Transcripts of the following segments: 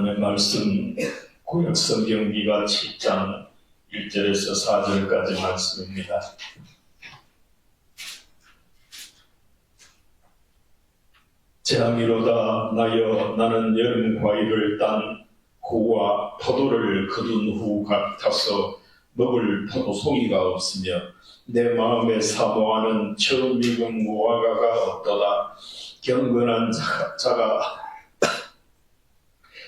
하나님의 말씀 구약 성경 미가 7장 1절에서 4절까지 말씀입니다. 재앙이로다 나여 나는 여름 과일을 딴 고와 포도를 거둔 후 같아서 먹을 포도송이가 없으며 내 마음에 사모하는 처음 익은 무화과가 없도다. 경건한 자가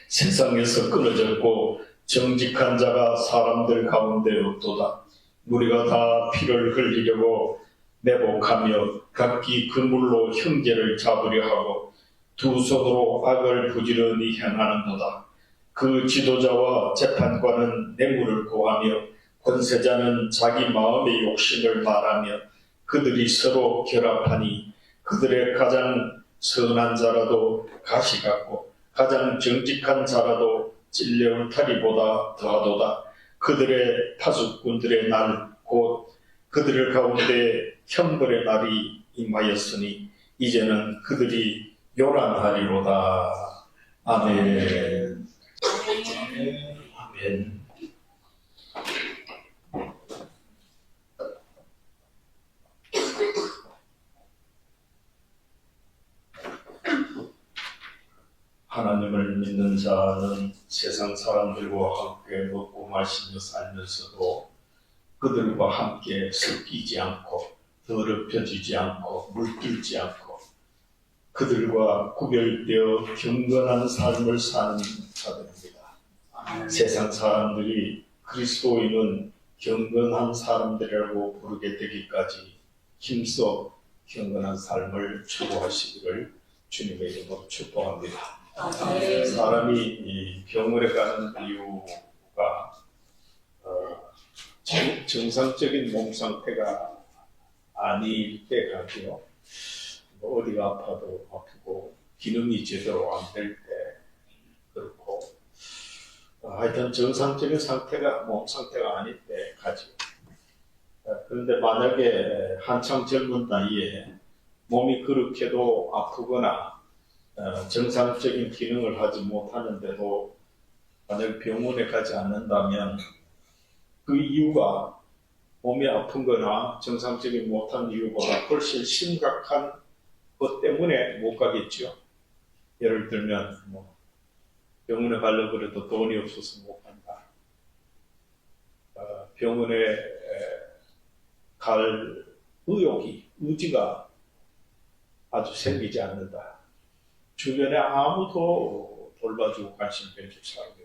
세상에서 끊어졌고 정직한 자가 사람들 가운데 없도다. 우리가 다 피를 흘리려고 매복하며 각기 그물로 형제를 잡으려 하고 두 손으로 악을 부지런히 행하는도다. 그 지도자와 재판관은 뇌물을 구하며 권세자는 자기 마음의 욕심을 말하며 그들이 서로 결합하니 그들의 가장 선한 자라도 가시 같고 가장 정직한 자라도 찔레 울타리보다 더하도다. 그들의 파수꾼들의 날 곧 그들 가운데 형벌의 날이 임하였으니 이제는 그들이 요란하리로다. 아멘. 아멘. 하나님을 믿는 자는 세상 사람들과 함께 먹고 마시며 살면서도 그들과 함께 섞이지 않고 더럽혀지지 않고 물들지 않고 그들과 구별되어 경건한 삶을 사는 자들입니다. 세상 사람들이 그리스도인은 경건한 사람들이라고 부르게 되기까지 힘써 경건한 삶을 추구하시기를 주님의 이름으로 축복합니다. 사람이 이 병원에 가는 이유가 정상적인 몸 상태가 아닐 때 가죠. 어디가 아파도 아프고 기능이 제대로 안 될 때 그렇고 하여튼 정상적인 상태가 몸 상태가 아닐 때 가죠. 그런데 만약에 한창 젊은 나이에 몸이 그렇게도 아프거나 정상적인 기능을 하지 못하는데도 만약 병원에 가지 않는다면 그 이유가 몸이 아픈 거나 정상적인 못한 이유보다 훨씬 심각한 것 때문에 못 가겠죠. 예를 들면 병원에 가려고 해도 돈이 없어서 못 간다. 병원에 갈 의지가 아주 생기지 않는다. 주변에 아무도 돌봐주고 관심 빼줄 사람이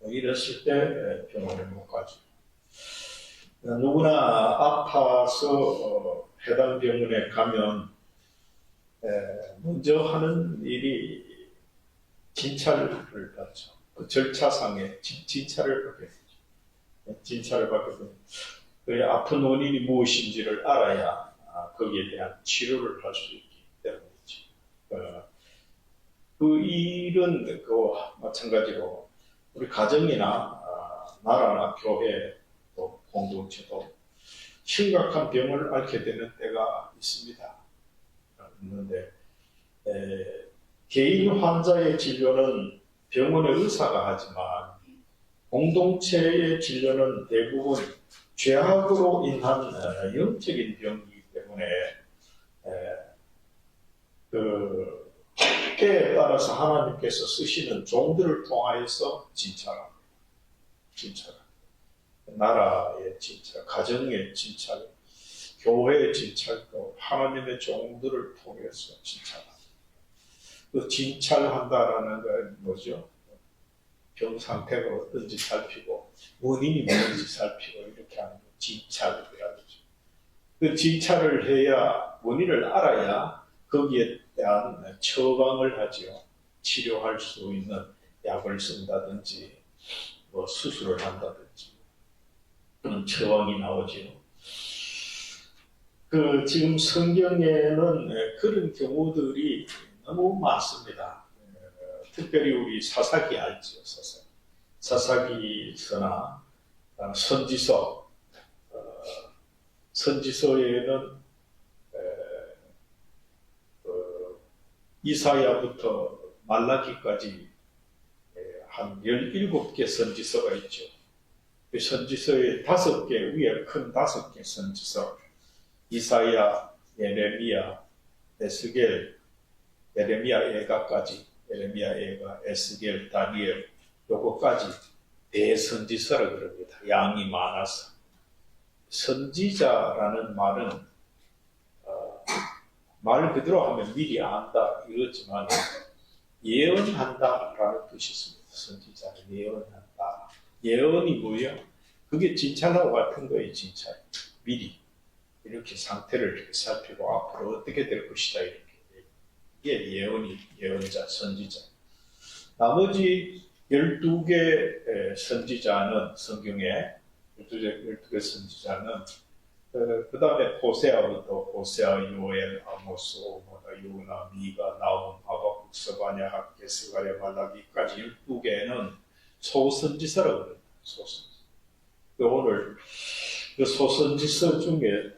없다. 이랬을 때 병원에 못 가죠. 누구나 아파서 해당 병원에 가면 먼저 하는 일이 진찰을 받죠. 그 절차상에 진찰을 받게 되죠. 진찰을 받게 되면 그 아픈 원인이 무엇인지를 알아야 거기에 대한 치료를 할 수 있기 때문이죠. 그 일은 마찬가지로 우리 가정이나 나라나 교회 또 공동체도 심각한 병을 앓게 되는 때가 있습니다. 있는데 개인 환자의 진료는 병원의 의사가 하지만 공동체의 진료는 대부분 죄악으로 인한 영적인 병이기 때문에 그 때에 따라서 하나님께서 쓰시는 종들을 통하여서 진찰합니다. 나라의 진찰, 가정의 진찰, 교회의 진찰도 하나님의 종들을 통해서 진찰합니다. 그 진찰한다라는 건 뭐죠? 병 상태가 어떤지 살피고 원인이 뭔지 살피고 이렇게 하는 거 진찰이라고 하죠. 그 진찰을 해야 원인을 알아야 거기에 대한 처방을 하죠. 치료할 수 있는 약을 쓴다든지 수술을 한다든지 그런 처방이 나오죠. 지금 성경에는 그런 경우들이 너무 많습니다. 특별히 우리 사사기 알죠. 사사기서나 선지서, 선지서에는 이사야부터 말라기까지 한 17개 선지서가 있죠. 그 선지서의 5개, 위에 큰 5개 선지서, 이사야, 예레미야, 에스겔, 예레미야 예가까지, 예레미야 예가, 에스겔, 다니엘, 요거까지 대선지서라 그럽니다. 양이 많아서. 선지자라는 말은 말 그대로 하면 미리 안다 이렇지만 예언한다라는 뜻이 있습니다. 선지자는 예언한다. 예언이 뭐예요? 그게 진찰하고 같은 거예요. 진찰. 미리 이렇게 상태를 이렇게 살피고 앞으로 어떻게 될 것이다 이렇게. 이게 예언이 예언자, 선지자. 나머지 12개 선지자는 성경에 12개 선지자는 그 다음에 호세아부터 호세아, 요엘, 아모스, 오모나, 요나, 미가, 나훔, 하박국, 스바냐, 학개, 스가랴, 말라기까지 12개는 소선지서라고 합니다. 소선지서. 오늘 그 소선지서 중에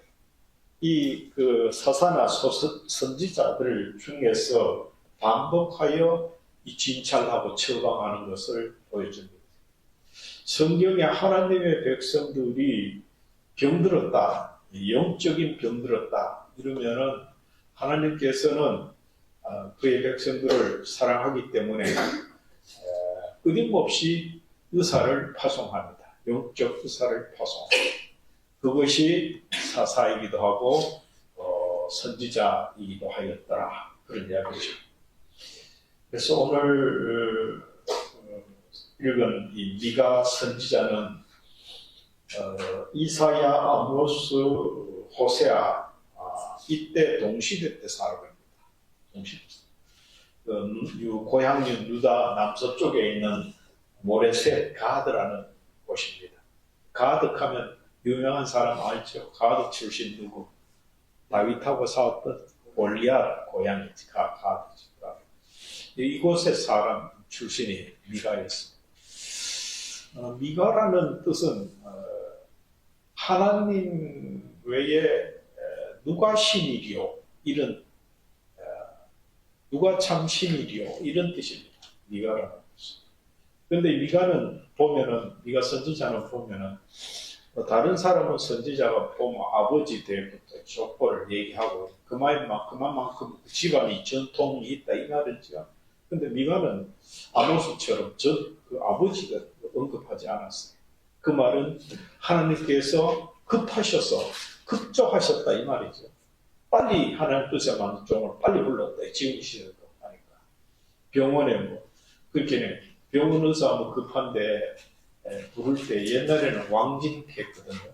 이 그 사사나 선지자들 중에서 반복하여 이 진찰하고 처방하는 것을 보여줍니다. 성경에 하나님의 백성들이 병들었다, 영적인 병들었다 이러면은 하나님께서는 그의 백성들을 사랑하기 때문에 끊임없이 의사를 파송합니다. 영적 의사를 파송합니다. 그것이 사사이기도 하고 선지자이기도 하였더라 그런 이야기죠. 그래서 오늘 읽은 이 미가 선지자는 이사야, 아모스, 호세아 이때 동시대 때 살아갑니다. 동시대. 고향인 유다 남서쪽에 있는 모레셋 가드라는 곳입니다. 가드 하면 유명한 사람 알죠? 가드 출신 누구? 다윗하고 싸웠던 골리앗 고향이지. 가드지. 이곳의 사람 출신이 미가였습니다. 미가라는 뜻은 하나님 외에 누가 신이리요? 이런 누가 참 신이리요? 이런 뜻입니다. 미가라는 뜻. 그런데 미가는 보면은 미가 선지자는 보면은 다른 사람은 선지자가 보면 아버지 때부터 족보를 얘기하고 그만큼 집안이 전통이 있다 이 말이죠. 근데 미가는 아모스처럼 그 아버지가 언급하지 않았어요. 그 말은 하나님께서 급조하셨다 이 말이죠. 빨리 하나님 뜻에 맞는 종을 빨리 불렀다. 지금 시절도 하니까. 병원에 그렇게 병원 의사 급한데 부를 때 옛날에는 왕진 했거든요.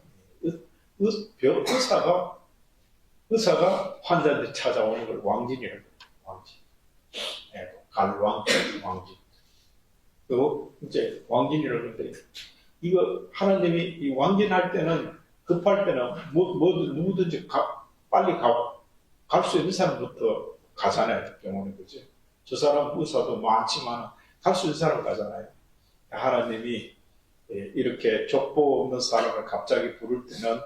의사가 환자한테 찾아오는 걸 왕진이라고 해요. 왕진. 왕진. 그리고 이제 왕진이라고 하는데 이거 하나님이 이 왕진할 때는 급할 때는 누구든지 빨리 갈 수 있는 사람부터 가잖아요. 병원에 그죠? 저 사람 의사도 많지만 갈 수 있는 사람 가잖아요. 하나님이 이렇게 족보 없는 사람을 갑자기 부를 때는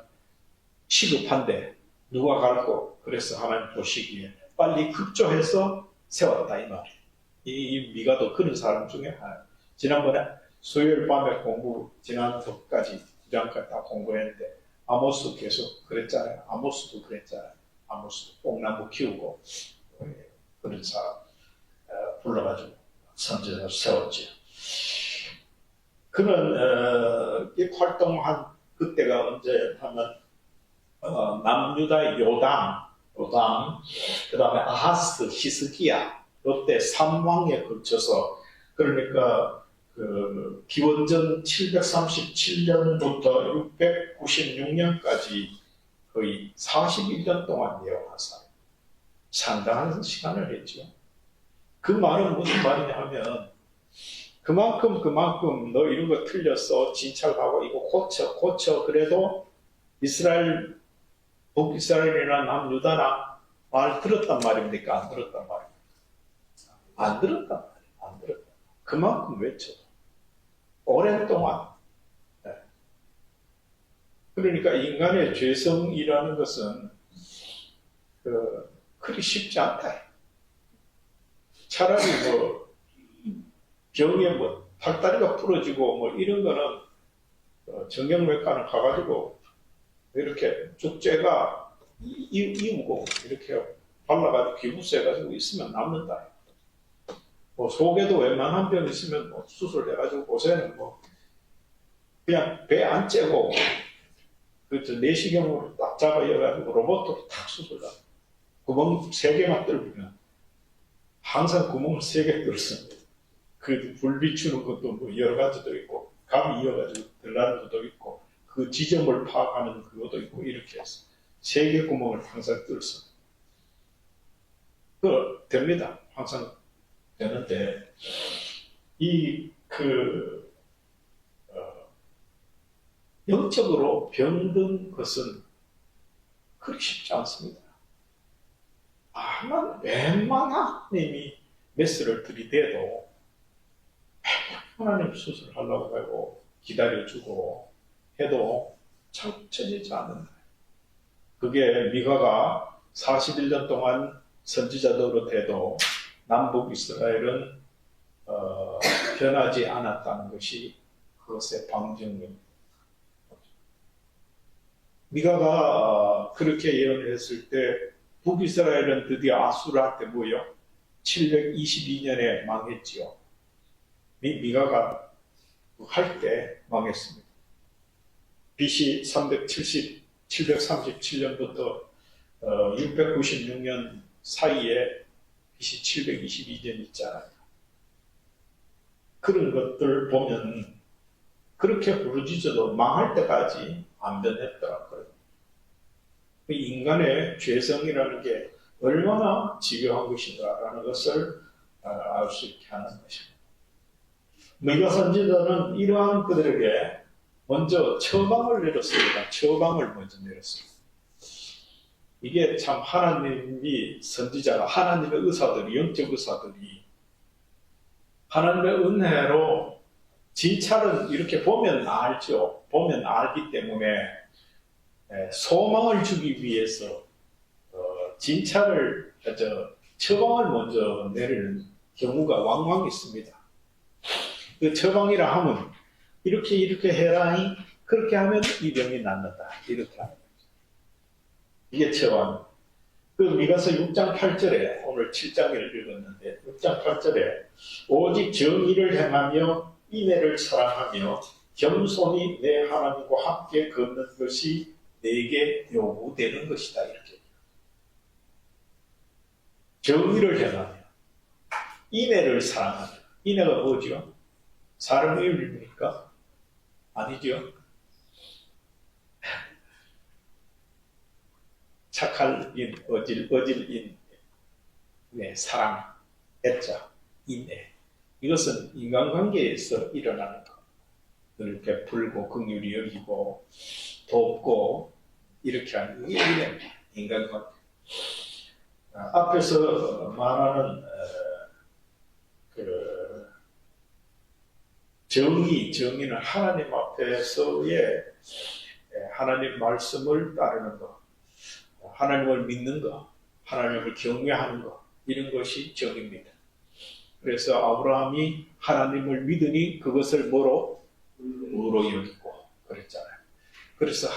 시급한데 누가 갈고 그래서 하나님 보시기에 빨리 급조해서 세웠다 이 말이에요. 이 미가도 그런 사람 중에 하나. 지난번에 수요일 밤에 지난 덕까지 주장까지 다 공부했는데 아모스 계속 그랬잖아요. 아모스도 그랬잖아요. 아모스 뽕나무 키우고 그런 사람 불러가지고 선지자로 세웠죠. 그는 활동한 그때가 언제 하면 남유다의 요담, 그 다음에 아하스, 히스기야 이때 3왕에 걸쳐서 그러니까 그 기원전 737년부터 696년까지 거의 41년 동안 예언한 사람. 상당한 시간을 했죠. 그 말은 무슨 말이냐 하면 그만큼 너 이런 거 틀렸어. 진찰하고 이거 고쳐. 그래도 북이스라엘이나 남유다나 말 들었단 말입니까? 안 들었단 말입니까? 안 들었단 말이에요. 안 들었단. 그만큼 외쳐. 오랜 동안. 네. 그러니까 인간의 죄성이라는 것은 그리 쉽지 않다. 차라리 병에 팔다리가 부러지고 뭐 이런 거는 정형외과는 가가지고 이렇게 쪽제가 이우고 이렇게 발라가지고 기부스해가지고 있으면 남는다. 뭐 속에도 웬만한 병 있으면 뭐 수술해가지고 요새는 뭐 그냥 배 안 째고 그 내시경으로 딱 잡아여가지고 로봇으로 탁 수술다. 구멍 3개만 뚫으면 항상 구멍을 3개 뚫었어. 그 불 비추는 것도 뭐 여러 가지도 있고 감이 이어가지고 들라는 것도 있고 그 지점을 파악하는 그것도 있고 이렇게 해서 3개 구멍을 항상 뚫었어. 그 됩니다. 항상 되는데 영적으로 병든 것은 그렇게 쉽지 않습니다. 웬만한 님이 메스를 들이대도 하나님 수술하려고 하고 기다려주고 해도 쳐지지 않는다. 그게 미가가 41년 동안 선지자로 돼도 남북 이스라엘은 변하지 않았다는 것이 그것의 방증입니다. 미가가 그렇게 예언을 했을 때 북이스라엘은 드디어 아수르한테 뭐요? 722년에 망했지요. 미가가 할 때 망했습니다. BC 737년부터 696년 사이에 BC 722년 있잖아요. 그런 것들 보면 그렇게 부르짖어도 망할 때까지 안 변했더라고요. 인간의 죄성이라는 게 얼마나 집요한 것인가라는 것을 알 수 있게 하는 것입니다. 미가 선지자는 이러한 그들에게 먼저 처방을 내렸습니다. 처방을 먼저 내렸습니다. 이게 참 하나님이 선지자가 하나님의 의사들이 영적 의사들이 하나님의 은혜로 진찰은 이렇게 보면 알죠. 보면 알기 때문에 소망을 주기 위해서 진찰을 처방을 먼저 내리는 경우가 왕왕 있습니다. 그 처방이라 하면 이렇게 해라 그렇게 하면 이 병이 낫는다 이렇게 하는 거죠. 이게 처방. 그 미가서 6장 8절에 오늘 7장을 읽었는데 6장 8절에 오직 정의를 행하며 인애를 사랑하며 겸손히 내 하나님과 함께 걷는 것이 내게 요구되는 것이다 이렇게. 정의를 행하며 인애를 사랑하며 인애가 뭐죠? 사람의 의미입니까? 아니죠. 착할 인, 어질 인, 네, 사랑, 애자, 인애. 이것은 인간관계에서 일어나는 것. 늘 베풀고 긍휼히 여기고 돕고 이렇게 하는 게 인간관계. 앞에서 말하는 정의는 하나님 앞에서의 하나님 말씀을 따르는 것, 하나님을 믿는 것, 하나님을 경외하는 것, 이런 것이 정의입니다. 그래서 아브라함이 하나님을 믿으니 그것을 뭐로? 의로 여기고 그랬잖아요. 그래서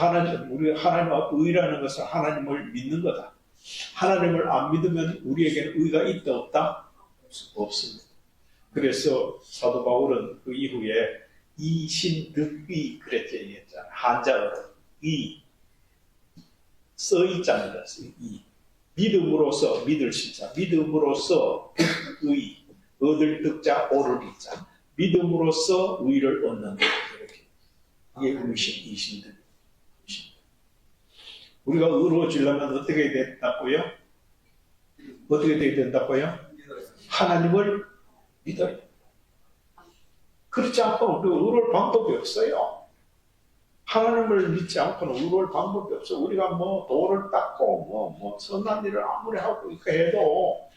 우리 하나님 앞 의라는 것은 하나님을 믿는 거다. 하나님을 안 믿으면 우리에게는 의가 있다 없다? 없습니다. 그래서 사도 바울은 그 이후에 이신득의 그렇게 얘기했잖아요. 한자어로 의 써있잖아요. 이 믿음으로써 믿을 시자, 믿음으로써 의 얻을 득자 오를 이자, 믿음으로써 의를 얻는 것 이렇게 이게 의신 이신득. 우리가 의로워지려면 어떻게 된다고요? 어떻게 돼야 된다고요? 하나님을 믿어요. 그렇지 않고는 우리가 의로울 방법이 없어요. 하나님을 믿지 않고는 의로울 방법이 없어요. 우리가 뭐 돌을 닦고 선한 일을 아무리 하고 해도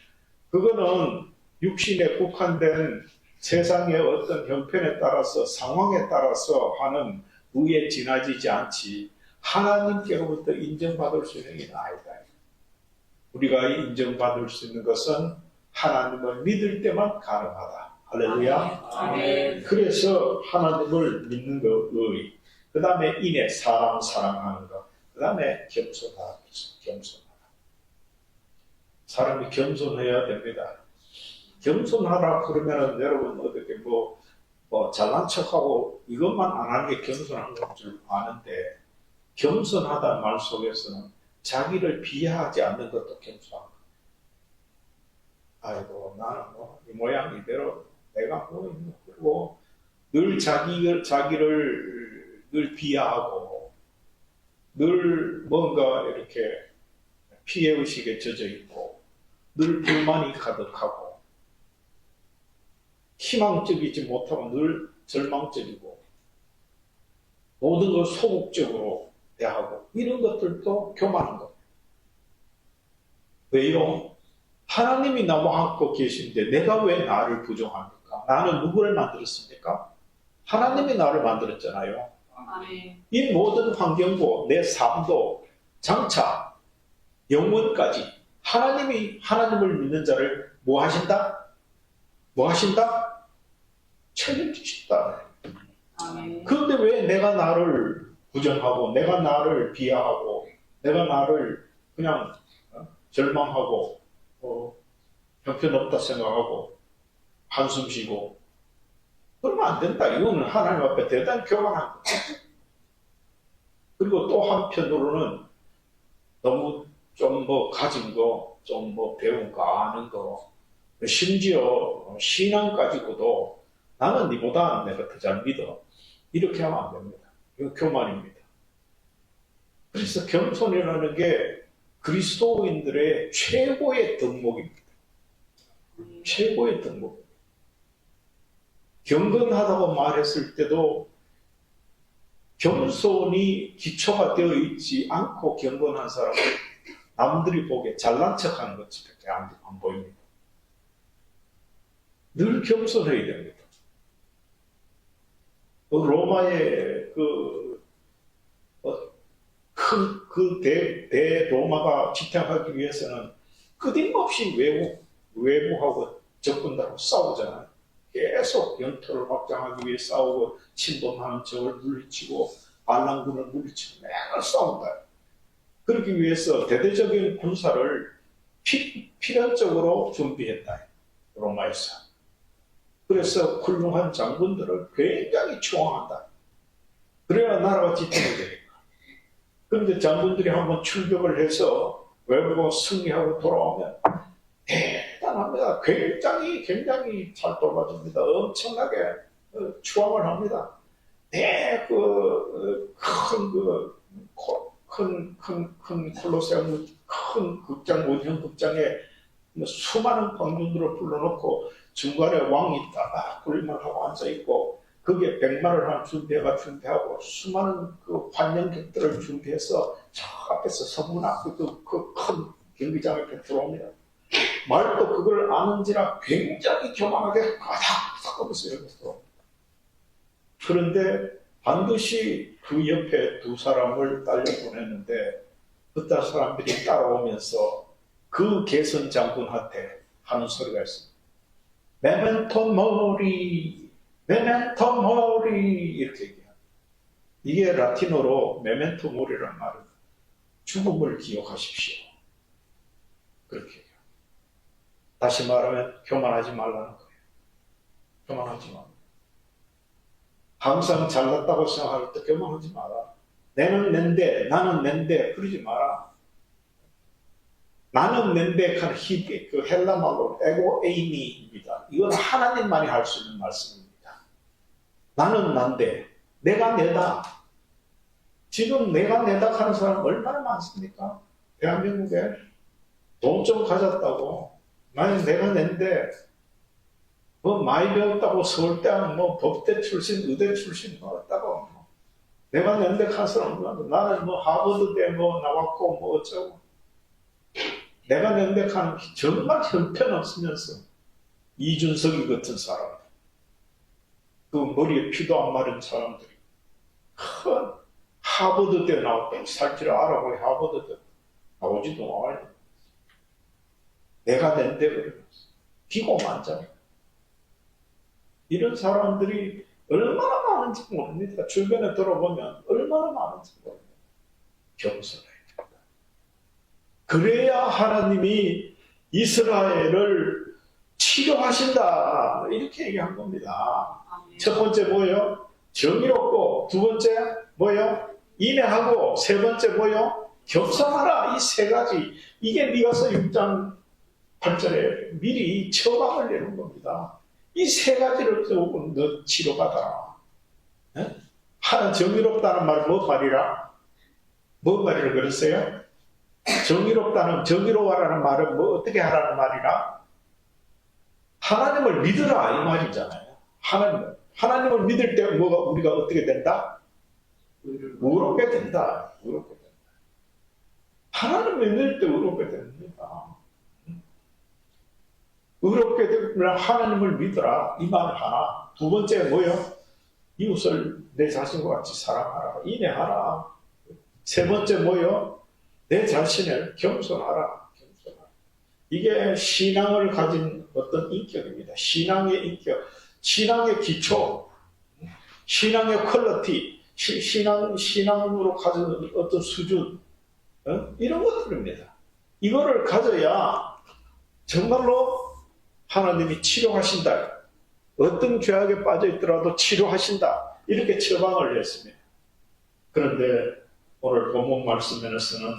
그거는 육신에 국한된 세상의 어떤 형편에 따라서 상황에 따라서 하는 의에 지나지지 않지 하나님께로부터 인정받을 수 있는 게 아니다. 우리가 인정받을 수 있는 것은 하나님을 믿을 때만 가능하다. 할렐루야. 아멘. 그래서 하나님을 믿는 거 의. 그 다음에 인내, 사람 사랑하는 거. 그 다음에 겸손하다. 겸손하다. 사람이 겸손해야 됩니다. 겸손하라 그러면은 여러분 어떻게 뭐 잘난 척하고 이것만 안 하는 게 겸손한 건 줄 아는데, 겸손하다는 말 속에서는 자기를 비하하지 않는 것도 겸손한 거예요. 아이고 나는 뭐 이 모양 이대로 내가 그리고 늘 자기를 늘 비하하고 늘 뭔가 이렇게 피해의식에 젖어 있고 늘 불만이 가득하고 희망적이지 못하고 늘 절망적이고 모든 걸 소극적으로 대하고 이런 것들도 교만한 겁니다. 왜요? 하나님이 나와 함께 계신데 내가 왜 나를 부정합니까? 나는 누구를 만들었습니까? 하나님이 나를 만들었잖아요. 아멘. 이 모든 환경도 내 삶도 장차 영원까지 하나님을 믿는 자를 뭐 하신다? 뭐 하신다? 책임지신다. 아멘. 그런데 왜 내가 나를 부정하고 내가 나를 비하하고 내가 나를 그냥 절망하고 형편없다 생각하고 한숨 쉬고 그러면 안 된다. 이거는 하나님 앞에 대단히 교만한 거예요. 그리고 또 한편으로는 너무 좀 가진 거, 좀 배운 거, 아는 거, 심지어 신앙 가지고도 나는 니보다 내가 더 잘 믿어. 이렇게 하면 안 됩니다. 이거 교만입니다. 그래서 겸손이라는 게 그리스도인들의 최고의 덕목입니다. 최고의 덕목. 경건하다고 말했을 때도 겸손이 기초가 되어 있지 않고 경건한 사람은 남들이 보기에 잘난 척하는 것밖에 안 보입니다. 늘 겸손해야 됩니다. 로마의 큰 대로마가 지탱하기 위해서는 끊임없이 외부하고 적군들하고 싸우잖아요. 계속 영토를 확장하기 위해 싸우고 침범하는 적을 물리치고 반란군을 물리치고 매일 싸운다. 그러기 위해서 대대적인 군사를 필연적으로 준비했다. 로마에서. 그래서 훌륭한 장군들을 굉장히 추앙한다. 그래야 나라가 지탱이 되니까. 그런데 장군들이 한번 출격을 해서 외부가 승리하고 돌아오면 대단합니다. 굉장히 잘 돌봐줍니다. 엄청나게 추앙을 합니다. 큰 콜로세움 큰 극장, 원형 극장에 수많은 관중들을 불러놓고 중간에 왕이 딱 굴림을 하고 앉아있고 거기에 100만을 하나 준비하고 수많은 관람객들을 준비해서 저 앞에서 서문 앞에 큰 경기장 앞에 들어옵니다. 말도 그걸 아는지라 굉장히 교만하게 가닥 하면서 여기 들어옵니다. 그런데 반드시 그 옆에 두 사람을 딸려 보냈는데 그딴 사람들이 따라오면서 그 개선 장군한테 하는 소리가 있습니다. 메멘토 모리 이렇게 얘기합니다. 이게 라틴어로 메멘토 모리라는 말은 죽음을 기억하십시오. 그렇게 얘기합니다. 다시 말하면 교만하지 말라는 거예요. 교만하지 마. 항상 잘났다고 생각할 때 교만하지 마라. 나는 낸데 그러지 마라. 나는 낸데 하는 그 헬라 말로 에고에이미입니다. 이건 하나님만이 할 수 있는 말씀입니다. 나는 난데, 내가 내다. 지금 내가 내다 하는 사람 얼마나 많습니까? 대한민국에 돈 좀 가졌다고. 나는 내가 낸데, 많이 배웠다고 서울대 법대 출신, 의대 출신 나왔다고. 내가 낸데 한 사람 나는 하버드대 나왔고 어쩌고. 내가 낸데 하는 정말 형편없으면서 이준석이 같은 사람. 그 머리에 피도 안 마른 사람들이 큰 하버드대 나왔다고 살지를 알아보니 하버드대 나오지도 않아요. 내가 낸데 그러면서 기고만장. 이런 사람들이 얼마나 많은지 모릅니다. 주변에 들어보면 얼마나 많은지 모릅니다. 겸손해야 됩니다. 그래야 하나님이 이스라엘을 치료하신다. 이렇게 얘기한 겁니다. 아멘. 첫 번째 뭐예요? 정의롭고, 두 번째 뭐예요? 인내하고, 세 번째 뭐예요? 겸손하라. 이 세 가지. 이게 미가서 6장 8절에 미리 처방을 내는 겁니다. 이 세 가지를 너 치료받아라. 네? 하나 정의롭다는 말 뭐 말이라? 뭐 말이라 그랬어요? 정의로워라는 말은 뭐 어떻게 하라는 말이라? 하나님을 믿으라 이 말이잖아요. 하나님을 믿을 때 뭐가 우리가 어떻게 된다? 의롭게 된다. 의롭게 된다. 하나님을 믿을 때 의롭게 됩니다. 의롭게 되면 하나님을 믿으라 이 말 하나. 두 번째 뭐예요? 이웃을 내 자신과 같이 사랑하라. 인내하라. 세 번째 뭐예요? 내 자신을 겸손하라. 겸손하라. 이게 신앙을 가진 어떤 인격입니다. 신앙의 인격, 신앙의 기초, 신앙의 퀄리티, 신앙으로 가진 어떤 수준, 이런 것들입니다. 이거를 가져야 정말로 하나님이 치료하신다. 어떤 죄악에 빠져 있더라도 치료하신다. 이렇게 처방을 했습니다. 그런데 오늘 본문 말씀에서는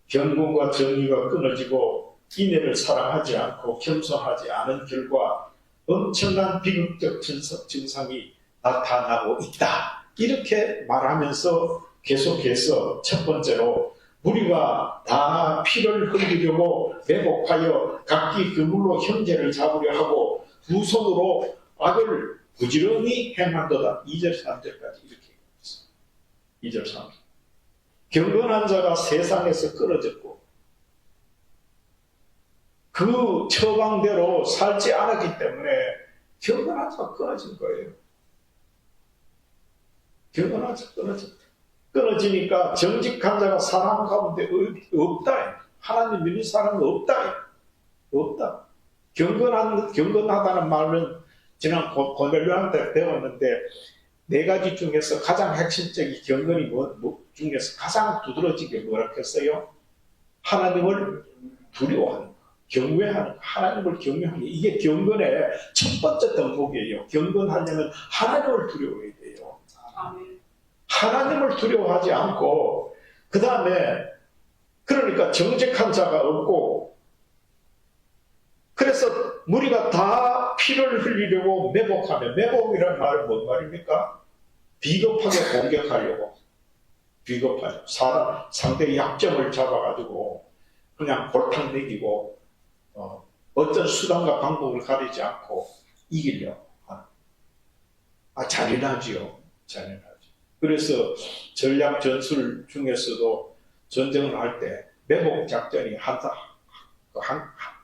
경건과 정의가 끊어지고 인애를 사랑하지 않고 겸손하지 않은 결과 엄청난 비극적 증상이 나타나고 있다. 이렇게 말하면서 계속해서 첫 번째로 무리가 다 피를 흘리려고 매복하여 각기 그물로 형제를 잡으려 하고 두 손으로 악을 부지런히 행한도다. 2절 3절까지 이렇게 있습니다. 2절 3절. 경건한 자가 세상에서 끊어졌고 그 처방대로 살지 않았기 때문에 경건한 자가 끊어진 거예요. 경건한 자가 끊어졌다. 끊어지니까 정직한 자가 사람 가운데 없다. 하나님 믿는 사람은 없다. 없다. 경건하다는 말은 지난 고넬료한테 배웠는데 네 가지 중에서 가장 핵심적인 경건이 중에서 가장 두드러지게 뭐라 했어요? 하나님을 두려워하는 거, 경외하는 거, 하나님을 경외하는 거. 이게 경건의 첫 번째 덕목이에요. 경건하려면 하나님을 두려워해야 돼요. 아멘. 하나님을 두려워하지 않고 그 다음에 그러니까 정직한 자가 없고 그래서 무리가 다 피를 흘리려고 매복하면 매복이라는 말은 뭔 말입니까? 비겁하게 공격하려고 비겁하죠. 사람 상대의 약점을 잡아가지고 그냥 골탕 먹이고 어떤 수단과 방법을 가리지 않고 이기려고 하는. 잔인하지요. 잔인하죠. 그래서 전략 전술 중에서도 전쟁을 할 때 매복 작전이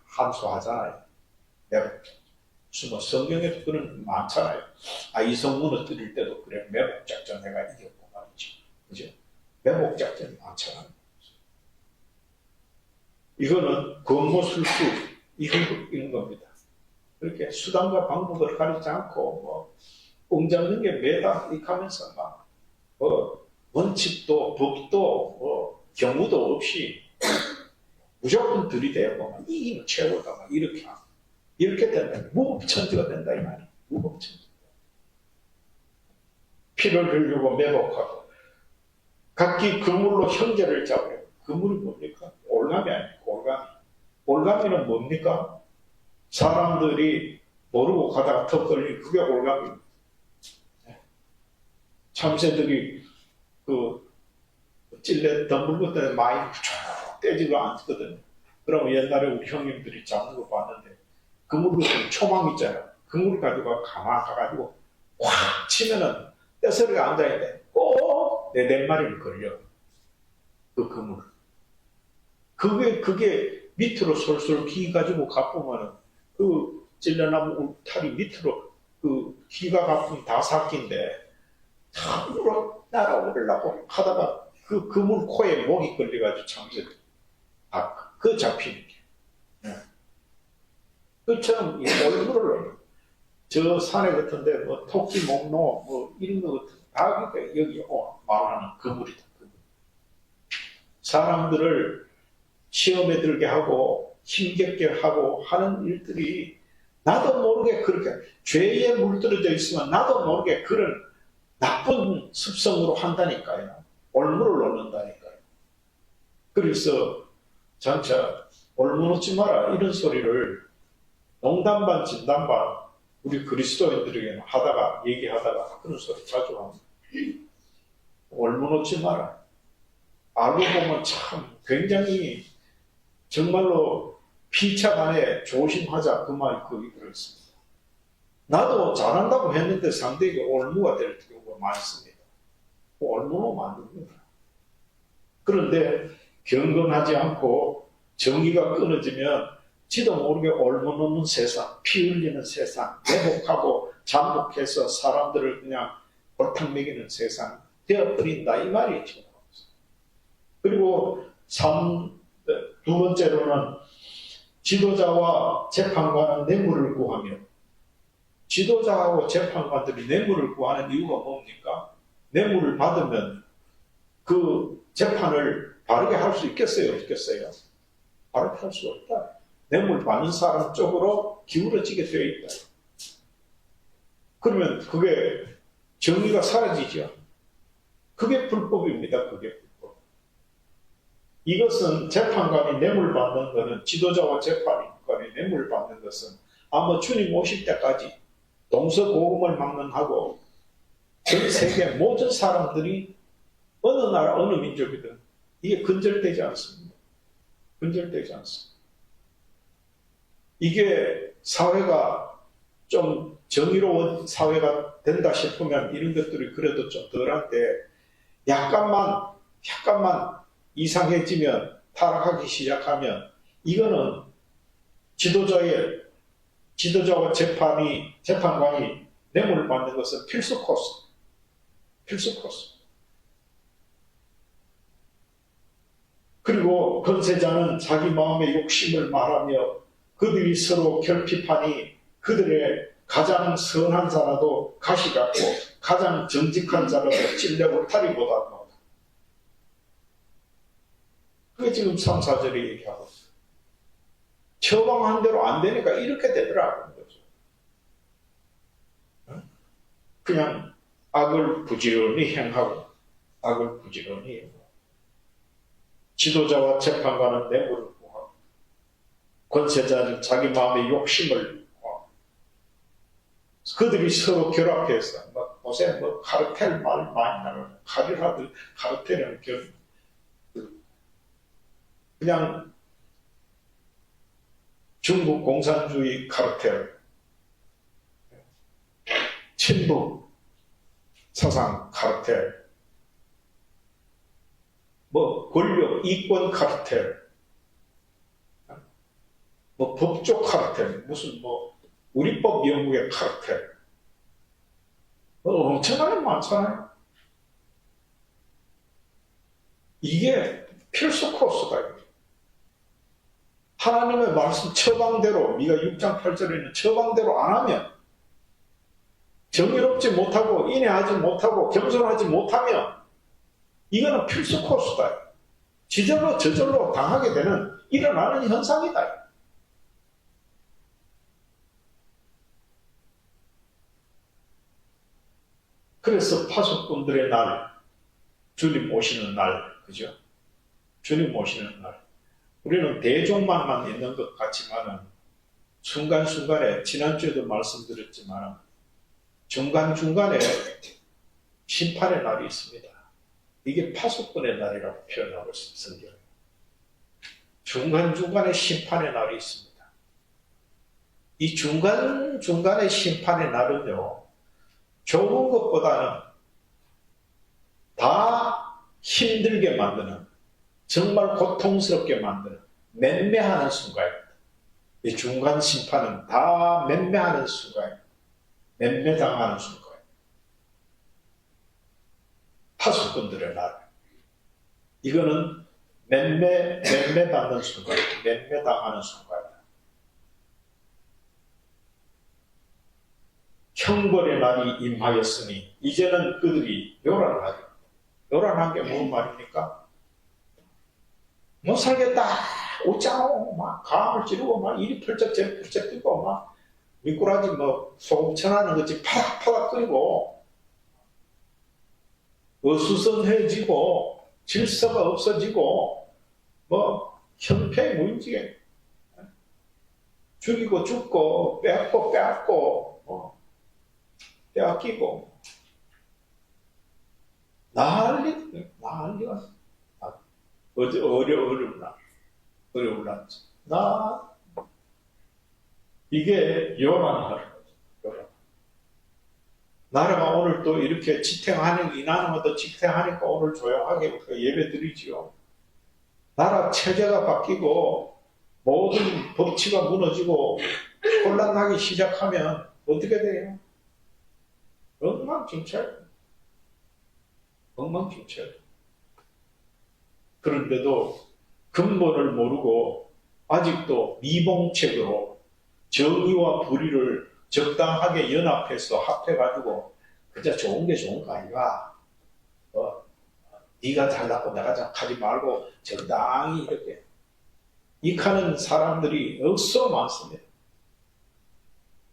함수하잖아요. 매복 작전. 성경에도 그런 많잖아요. 이성 무너뜨릴 때도 그래 매복 작전 내가 이겼고 말이지. 그죠? 매복 작전이 많잖아요. 이거는 권모술수 이런 겁니다. 그렇게 수단과 방법을 가리지 않고 뽕 잡는 게 매다 이렇게 하면서 막 원칙도 법도 경우도 없이 무조건 들이대고 이기면 최고다 막 이렇게 된다. 무법천지가 된다 이 말이에요. 무법천지. 피를 흘리고 매복하고 각기 그물로 형제를 잡으려고. 그물이 뭡니까? 올가미 아닙니까? 올가미는 뭡니까? 사람들이 모르고 가다가 턱 걸리니 그게 올가미입니다. 참새들이 찔레 덤불 때문에 많이 떼지도 않거든요. 그러면 옛날에 우리 형님들이 잡는 거 봤는데 그물로 초망 있잖아요. 그물 가지고 가가지고 확 치면은 떼서리가 앉아있는데 꼭 내 마리를 걸려. 그 그물. 그게 밑으로 솔솔 기가지고 가보면은 그 찔레나무 울타리 밑으로 그 기가 가품이 다 삭힌데 참으로 날아오르려고 하다가 그 그물 코에 목이 걸려가지고 참새들 그 잡히는 게. 그처럼 얼굴을 저 산에 같은데 뭐 토끼 목록 뭐 이런 거 같은 다 그러니까 여기 말하는 그물이다. 그물. 사람들을 시험에 들게 하고 힘겹게 하고 하는 일들이 나도 모르게 그렇게 죄에 물들어져 있으면 나도 모르게 그런 나쁜 습성으로 한다니까요. 올무를 놓는다니까요. 그래서 장차 올무놓지 마라 이런 소리를 농담 반 진담 반 우리 그리스도인들에게는 얘기하다가 그런 소리 자주 합니다. 올무놓지 마라. 알고 보면 참 굉장히 정말로 피차간에 조심하자 그 말이 거기 들어있습니다. 나도 잘한다고 했는데 상대에게 올무가 될 경우가 많습니다. 올무로 만듭니다. 그런데 경건하지 않고 정의가 끊어지면 지도 모르게 올무놓는 세상, 피 흘리는 세상, 내복하고 잠복해서 사람들을 그냥 골탕 먹이는 세상 되어버린다 이 말이죠. 그리고 두 번째로는 지도자와 재판관은 뇌물을 구하며 지도자하고 재판관들이 뇌물을 구하는 이유가 뭡니까? 뇌물을 받으면 그 재판을 바르게 할 수 있겠어요? 없겠어요? 바르게 할 수 없다. 뇌물 받는 사람 쪽으로 기울어지게 되어 있다. 그러면 그게 정의가 사라지죠. 그게 불법입니다. 그게 불법. 이것은 재판관이 뇌물 받는 것은 지도자와 재판관이 뇌물 받는 것은 아마 주님 오실 때까지 동서고금을 막론하고 전 세계 모든 사람들이 어느 나라 어느 민족이든 이게 근절되지 않습니다. 근절되지 않습니다. 이게 사회가 좀 정의로운 사회가 된다 싶으면 이런 것들이 그래도 좀 덜한데 약간만 이상해지면 타락하기 시작하면 이거는 지도자와 재판관이 뇌물을 받는 것은 필수 코스. 그리고 권세자는 자기 마음의 욕심을 말하며 그들이 서로 결핍하니 그들의 가장 선한 자라도 가시 같고 가장 정직한 자라도 찔레고 탈이 못하고 그게 지금 3, 4절에 얘기하고 있어요. 처방한 대로 안 되니까 이렇게 되더라고요. 그냥 악을 부지런히 행하고 지도자와 재판관은 뇌물을 구하고 권세자는 자기 마음의 욕심을 구하고 그들이 서로 결합해서 요새 카르텔 말 많이 나오는 카르텔은 그냥 중국 공산주의 카르텔, 친북 사상 카르텔, 권력 이권 카르텔, 법조 카르텔, 무슨 우리법 영국의 카르텔, 엄청나게 많잖아요. 이게 필수 코스다. 하나님의 말씀 처방대로, 미가 6장 8절에 있는 처방대로 안 하면, 정의롭지 못하고 인내하지 못하고 겸손하지 못하면 이거는 필수 코스다. 지절로 저절로 당하게 되는 일어나는 현상이다. 그래서 파수꾼들의 날, 주님 오시는 날, 그죠? 주님 오시는 날. 우리는 대종만만 있는 것 같지만은 순간순간에 지난주에도 말씀드렸지만 중간중간에 심판의 날이 있습니다. 이게 파수꾼의 날이라고 표현하고 있습니다. 성경에. 중간중간에 심판의 날이 있습니다. 이 중간중간의 심판의 날은요, 좋은 것보다는 다 힘들게 만드는, 정말 고통스럽게 만드는, 맴매하는 순간입니다. 이 중간 심판은 다 맴매하는 순간입니다. 맴매당하는 순간. 파수꾼들의 날. 이거는 맴매받는 순간입니다. 맴매당하는 순간입니다. 형벌의 날이 임하였으니 이제는 그들이 요란하리. 요란한 게 무슨 말입니까? 못 살겠다. 웃자고 막 가음을 지르고 막 이리 펄쩍 저리 펄쩍 뛰고 막 미꾸라지 뭐 소금 쳐나는 거지 파닥파닥 끓이고 어수선해지고 질서가 없어지고 뭐 현폐무인지게 죽이고 죽고 빼앗고 빼앗고 빼앗기고 난리가 어제 어려울 날 이게 요란하는 거죠. 요란. 나라가 오늘 또 이렇게 지탱하는 이 나라마다 지탱하니까 오늘 조용하게 우리가 예배 드리지요. 나라 체제가 바뀌고 모든 법치가 무너지고 혼란하기 시작하면 어떻게 돼요? 엉망진창. 그런데도 근본을 모르고 아직도 미봉책으로 정의와 불의를 적당하게 연합해서 합해가지고 그저 좋은 게 좋은 거 아닌가? 네가 잘났고 내가 잘하지 말고 적당히 이렇게 익하는 사람들이 억수 많습니다.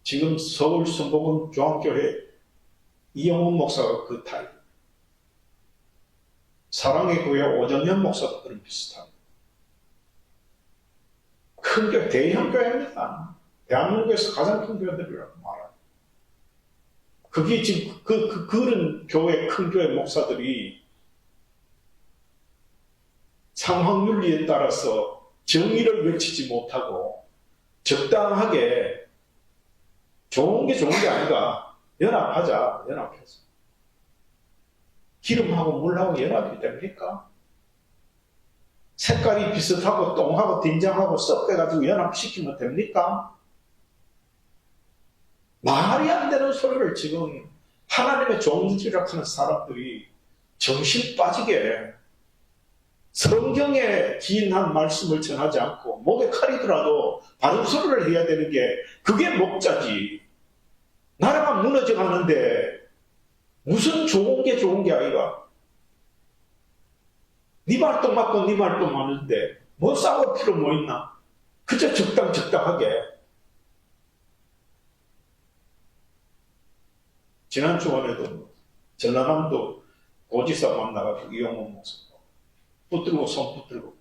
지금 서울 순복음 중앙교회 이영훈 목사가 그 타입. 사랑의 교회 오정현 목사도 그런 비슷합니다. 큰 교회, 대형 교회입니다. 대한민국에서 가장 큰 교회들이라고 말합니다. 그게 지금 그런 교회, 큰 교회 목사들이 상황윤리에 따라서 정의를 외치지 못하고 적당하게 좋은 게 아닌가. 연합해서. 기름하고 물하고 연합이 됩니까? 색깔이 비슷하고 똥하고 된장하고 섞여가지고 연합시키면 됩니까? 말이 안 되는 소리를 지금 하나님의 종지라고 하는 사람들이 정신 빠지게 성경에 기인한 말씀을 전하지 않고 목에 칼이더라도 바른 소리를 해야 되는 게 그게 목자지. 나라가 무너져 가는데 무슨 좋은 게 아이가. 네 말도 맞고 네 말도 맞는데 뭐 싸울 필요 뭐 있나. 그저 적당하게. 지난 주간에도 전라남도 고지사 만나가지고 이용훈 목사 붙들고 손 붙들고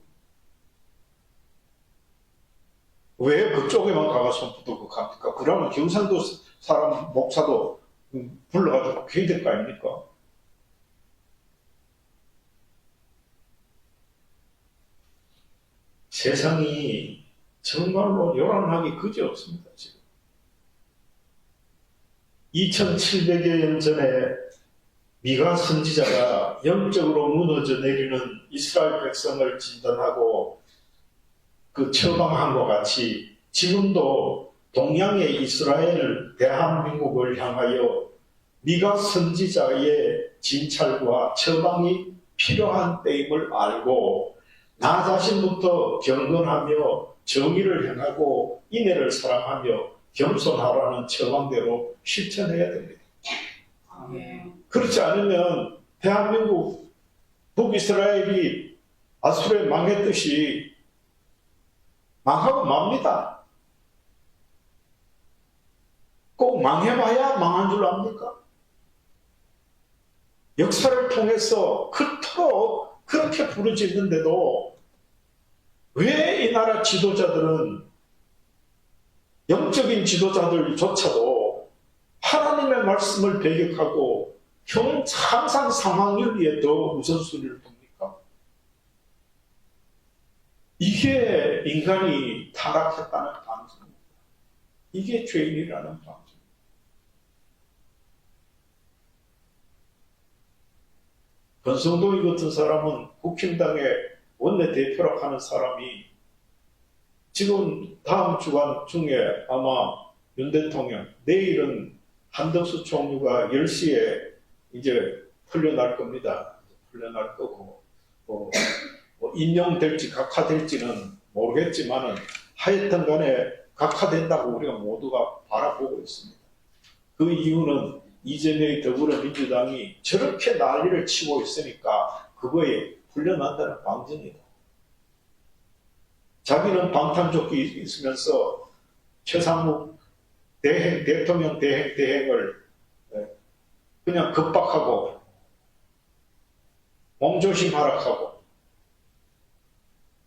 왜 그쪽에만 가가 손 붙들고 갑니까? 그러면 경상도 사람 목사도 불러가지고 해야 될 거 아닙니까? 세상이 정말로 요란하기 그지없습니다. 지금 2700여 년 전에 미가 선지자가 영적으로 무너져 내리는 이스라엘 백성을 진단하고 그 처방한 것 같이 지금도 동양의 이스라엘 대한민국을 향하여 미가 선지자의 진찰과 처방이 필요한 때임을 알고 나 자신부터 경건하며 정의를 행하고 인애를 사랑하며 겸손하라는 처방대로 실천해야 됩니다. 아멘. 그렇지 않으면 대한민국 북이스라엘이 아수르에 망했듯이 망하고 맙니다. 꼭 망해봐야 망한 줄 압니까? 역사를 통해서 그토록 그렇게 부르짖는데도 왜 이 나라 지도자들은 영적인 지도자들조차도 하나님의 말씀을 배격하고 항상 상황윤리에 더 우선순위를 둡니까? 이게 인간이 타락했다는 반증입니다. 이게 죄인이라는 반증입니다. 권성동이 같은 사람은 국힘당의 원내대표라고 하는 사람이 지금 다음 주간 중에 아마 윤 대통령, 내일은 한덕수 총리가 10시에 이제 풀려날 겁니다. 풀려날 거고, 뭐 임명될지 각하될지는 모르겠지만은 하여튼 간에 각하된다고 우리가 모두가 바라보고 있습니다. 그 이유는 이재명의 더불어민주당이 저렇게 난리를 치고 있으니까 그거에 풀려난다는 방증이다. 자기는 방탄조끼 있으면서 최상무 대통령 대행을 그냥 급박하고 몸조심하락하고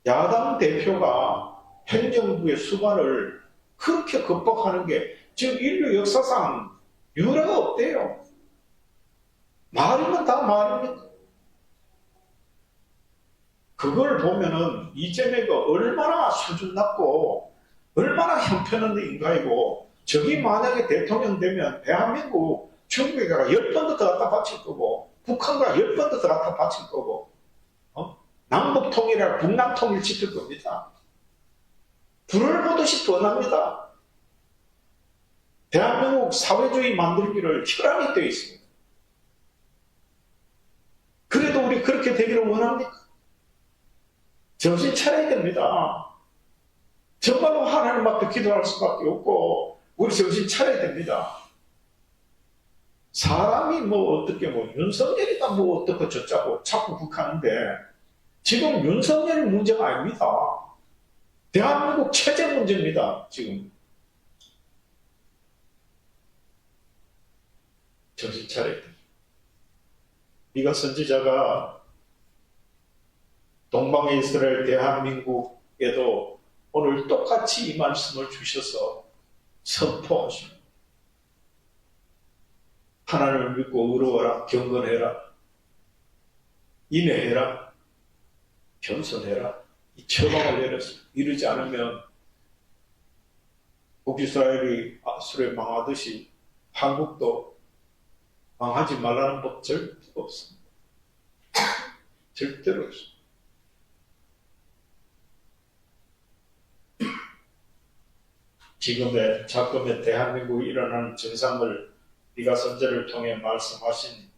야당 대표가 행정부의 수반을 그렇게 급박하는 게 지금 인류 역사상 유례가 없대요. 말이면 다 말입니까? 그걸 보면은 이재명이 얼마나 수준 낮고 얼마나 형편없는 인간이고 저기 만약에 대통령 되면 대한민국 중국에다가 10번도 더 갖다 바칠 거고 북한과 10번도 더 갖다 바칠 거고 남북 통일이라 북남 통일 지킬 겁니다. 불을 보듯이 뻔합니다. 대한민국 사회주의 만들기를 혈안이 되어 있습니다. 그래도 우리 그렇게 되기를 원합니까? 정신 차려야 됩니다. 정말로 하나님 앞에 기도할 수밖에 없고 우리 정신 차려야 됩니다. 사람이 뭐 어떻게 윤석열이다 뭐 어떻고 저쩌고 자꾸 북하는데 지금 윤석열이 문제가 아닙니다. 대한민국 체제 문제입니다. 지금 정신 차려야 됩니다. 네가 선지자가 동방의 이스라엘 대한민국에도 오늘 똑같이 이 말씀을 주셔서 선포하십니다. 하나님을 믿고 의로워라, 경건해라, 인내해라, 겸손해라. 이 처방을 내렸습니다. 이러지 않으면 북이스라엘이 아수르에 망하듯이 한국도 망하지 말라는 법 절대 없습니다. 절대로 없습니다. 지금의 작금의 대한민국에 일어나는 증상을 네가 선제를 통해 말씀하신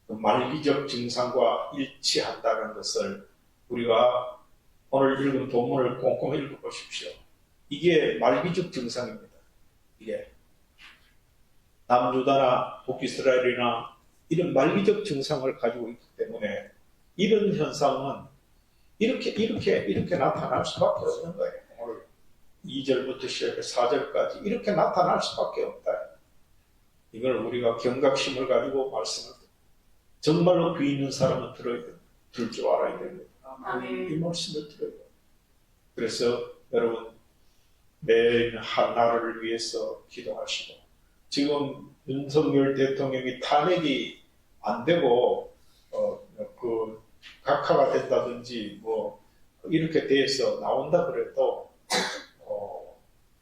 그 말기적 증상과 일치한다는 것을 우리가 오늘 읽은 본문을 꼼꼼히 읽어보십시오. 이게 말기적 증상입니다. 이게 남유다나 북이스라엘이나 이런 말기적 증상을 가지고 있기 때문에 이런 현상은 이렇게 나타날 수밖에 없는 거예요. 오늘 2절부터 시작해 4절까지 이렇게 나타날 수밖에 없다. 이걸 우리가 경각심을 가지고 말씀을 정말로 귀 있는 사람은 들 줄 알아야 됩니다. 이 말씀을 들어야 돼요. 그래서 여러분 매일 한나라를 위해서 기도하시고 지금 윤석열 대통령이 탄핵이 안 되고 그 각하가 된다든지 뭐 이렇게 돼서 나온다 그래도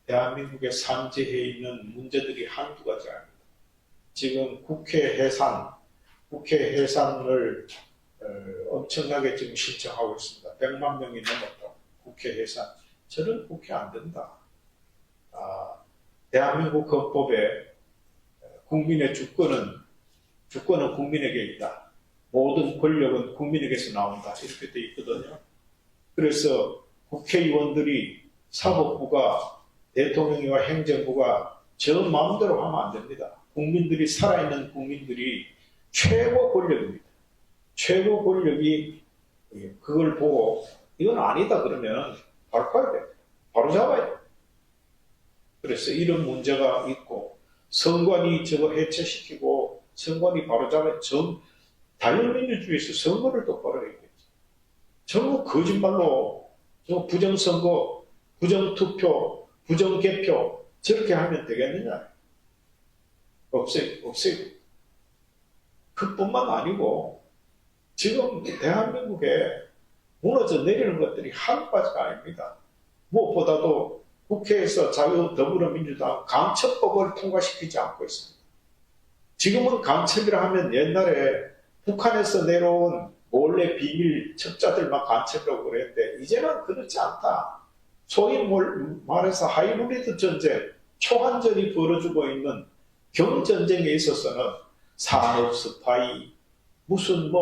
대한민국에 산재해 있는 문제들이 한두 가지 아닙니다. 지금 국회 해산을 엄청나게 지금 신청하고 있습니다. 100만 명이 넘었다. 국회 해산. 저는 국회 안 된다. 대한민국 헌법에 국민의 주권은 국민에게 있다. 모든 권력은 국민에게서 나온다. 이렇게 돼 있거든요. 그래서 국회의원들이 사법부가 대통령과 행정부가 저 마음대로 하면 안 됩니다. 국민들이 살아있는 국민들이 최고 권력입니다. 최고 권력이 그걸 보고 이건 아니다 그러면 바로 가야 돼요. 바로 잡아야 돼요. 그래서 이런 문제가 있고 선관위 저거 해체시키고 선관위 바로 잡아야 자유민주주의에서 선거를 똑바로 해야겠죠. 전부 거짓말로 저 부정선거, 부정투표, 부정개표 저렇게 하면 되겠느냐. 없어요. 그뿐만 아니고 지금 대한민국에 무너져 내리는 것들이 한두 가지가 아닙니다. 무엇보다도 국회에서 더불어민주당 간첩법을 통과시키지 않고 있습니다. 지금은 간첩이라 하면 옛날에 북한에서 내려온 몰래 비밀 첩자들만 간첩이라고 그랬는데 이제는 그렇지 않다. 소위 말해서 하이브리드 전쟁, 초간전이 벌어지고 있는 경전쟁에 있어서는 산업 스파이, 무슨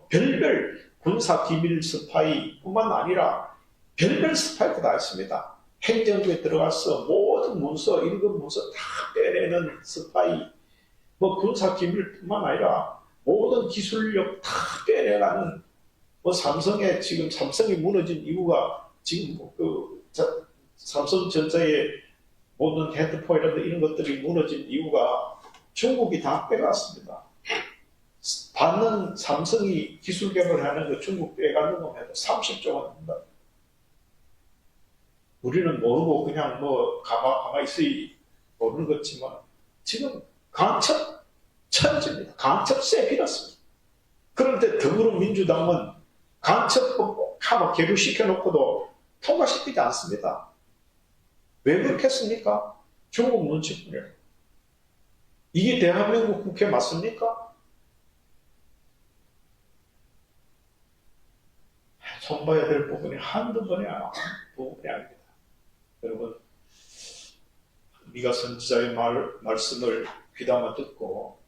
별별 군사 기밀 스파이 뿐만 아니라 별별 스파이가 다 있습니다. 행정부에 들어가서 모든 문서, 임금 문서 다 빼내는 스파이, 뭐 군사 기밀뿐만 아니라 모든 기술력 다 빼내가는 삼성의 지금 삼성이 무너진 이유가 지금 삼성전자의 모든 핸드폰이라든가 이런 것들이 무너진 이유가 중국이 다 빼갔습니다. 받는 삼성이 기술 개발하는 거 중국 빼가는 거 해도 30조가 넘는다. 우리는 모르고 그냥 가만히 있으니 모르는 거지만 지금 간첩 천지입니다. 간첩세 빌었습니다. 그런데 더불어민주당은 간첩법 개류시켜놓고도 통과시키지 않습니다. 왜 그렇겠습니까? 중국 눈치뿐이에요. 이게 대한민국 국회 맞습니까? 손봐야 될 부분이 한두 번이 아닙니다. 여러분, 미가 선지자의 말씀을 귀담아 듣고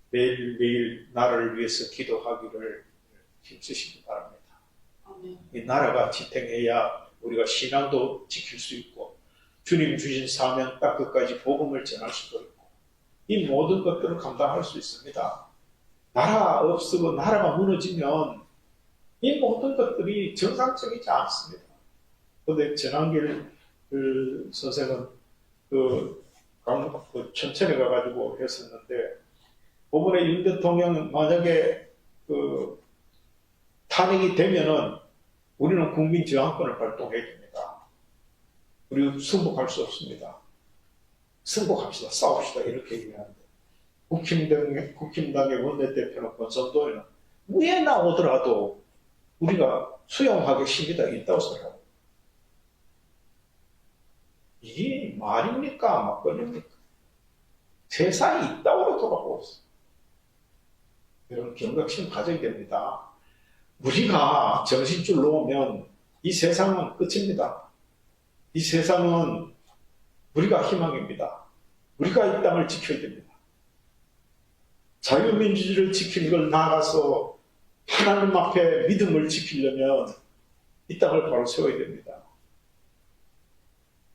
매일매일 나라를 위해서 기도하기를 힘쓰시기 바랍니다. 아멘. 이 나라가 지탱해야 우리가 신앙도 지킬 수 있고 주님 주신 사명 딱 끝까지 복음을 전할 수도 있고 이 모든 것들을 감당할 수 있습니다. 나라 없으고 나라가 무너지면 이 모든 것들이 정상적이지 않습니다. 그런데 전한길 선생은 천천히 가가지고 했었는데 이번에 윤 대통령 만약에 탄핵이 되면은 우리는 국민저항권을 발동해야 됩니다. 우리 승복할 수 없습니다. 승복합시다. 싸웁시다. 이렇게 얘기하는데 국힘당의 원내대표는 권선도에는 왜 나오더라도 우리가 수용하기 심의가 있다고 생각합니다. 이게 말입니까? 막걸리입니까? 세상이 있다고 돌아가고 있어요. 여러분 경각심 가져야 됩니다. 우리가 정신줄 놓으면 이 세상은 끝입니다. 이 세상은 우리가 희망입니다. 우리가 이 땅을 지켜야 됩니다. 자유민주주의를 지키는 걸 나아가서 하나님 앞에 믿음을 지키려면 이 땅을 바로 세워야 됩니다.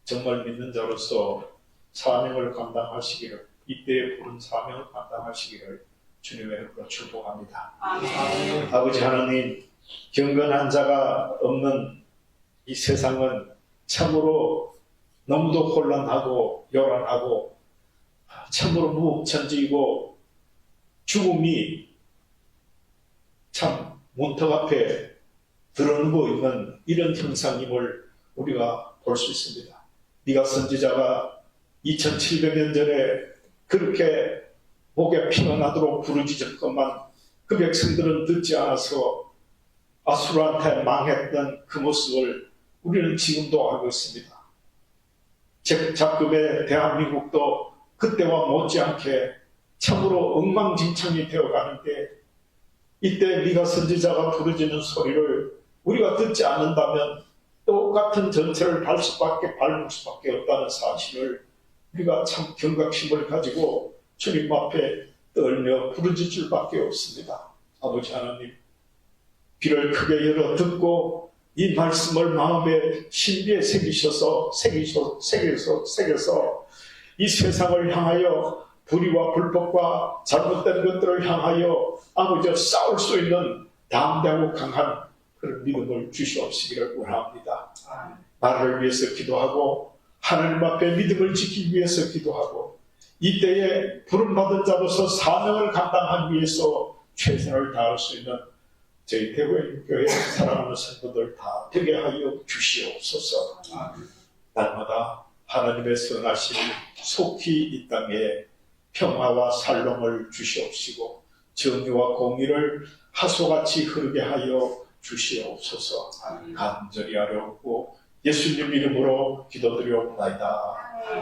정말 믿는 자로서 사명을 감당하시기를, 이때에 부른 사명을 감당하시기를 주님의 이름으로 축복합니다. 아멘. 아버지 하나님, 경건한 자가 없는 이 세상은 참으로 너무도 혼란하고 요란하고 참으로 무법천지이고 죽음이 참 문턱 앞에 드러누워 있는 이런 형상임을 우리가 볼 수 있습니다. 미가 선지자가 2700년 전에 그렇게 목에 피가 나도록 부르짖었건만 그 백성들은 듣지 않아서 아수르한테 망했던 그 모습을 우리는 지금도 알고 있습니다. 작급의 대한민국도 그때와 못지않게 참으로 엉망진창이 되어가는데 이때 미가 선지자가 부르짖는 소리를 우리가 듣지 않는다면 똑같은 전체를 밟을 수밖에 없다는 사실을 우리가 참 경각심을 가지고 주님 앞에 떨며 부르짖을 밖에 없습니다. 아버지 하나님, 귀를 크게 열어 듣고 이 말씀을 마음에 신비에 새겨서 이 세상을 향하여 불의와 불법과 잘못된 것들을 향하여 아버지와 싸울 수 있는 담대하고 강한 그런 믿음을 주시옵시기를 원합니다. 나라를 위해서 기도하고 하나님 앞에 믿음을 지키기 위해서 기도하고 이때에 부름받은 자로서 사명을 감당하기 위해서 최선을 다할 수 있는 저희 대구교회 사랑하는 성도들 다 되게 하여 주시옵소서. 날마다 하나님의 선하심이 속히 이 땅에 평화와 살롱을 주시옵시고 정의와 공의를 하소같이 흐르게 하여 주시옵소서. 간절히 어렵고 예수님 이름으로 기도드리옵나이다.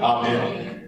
아멘.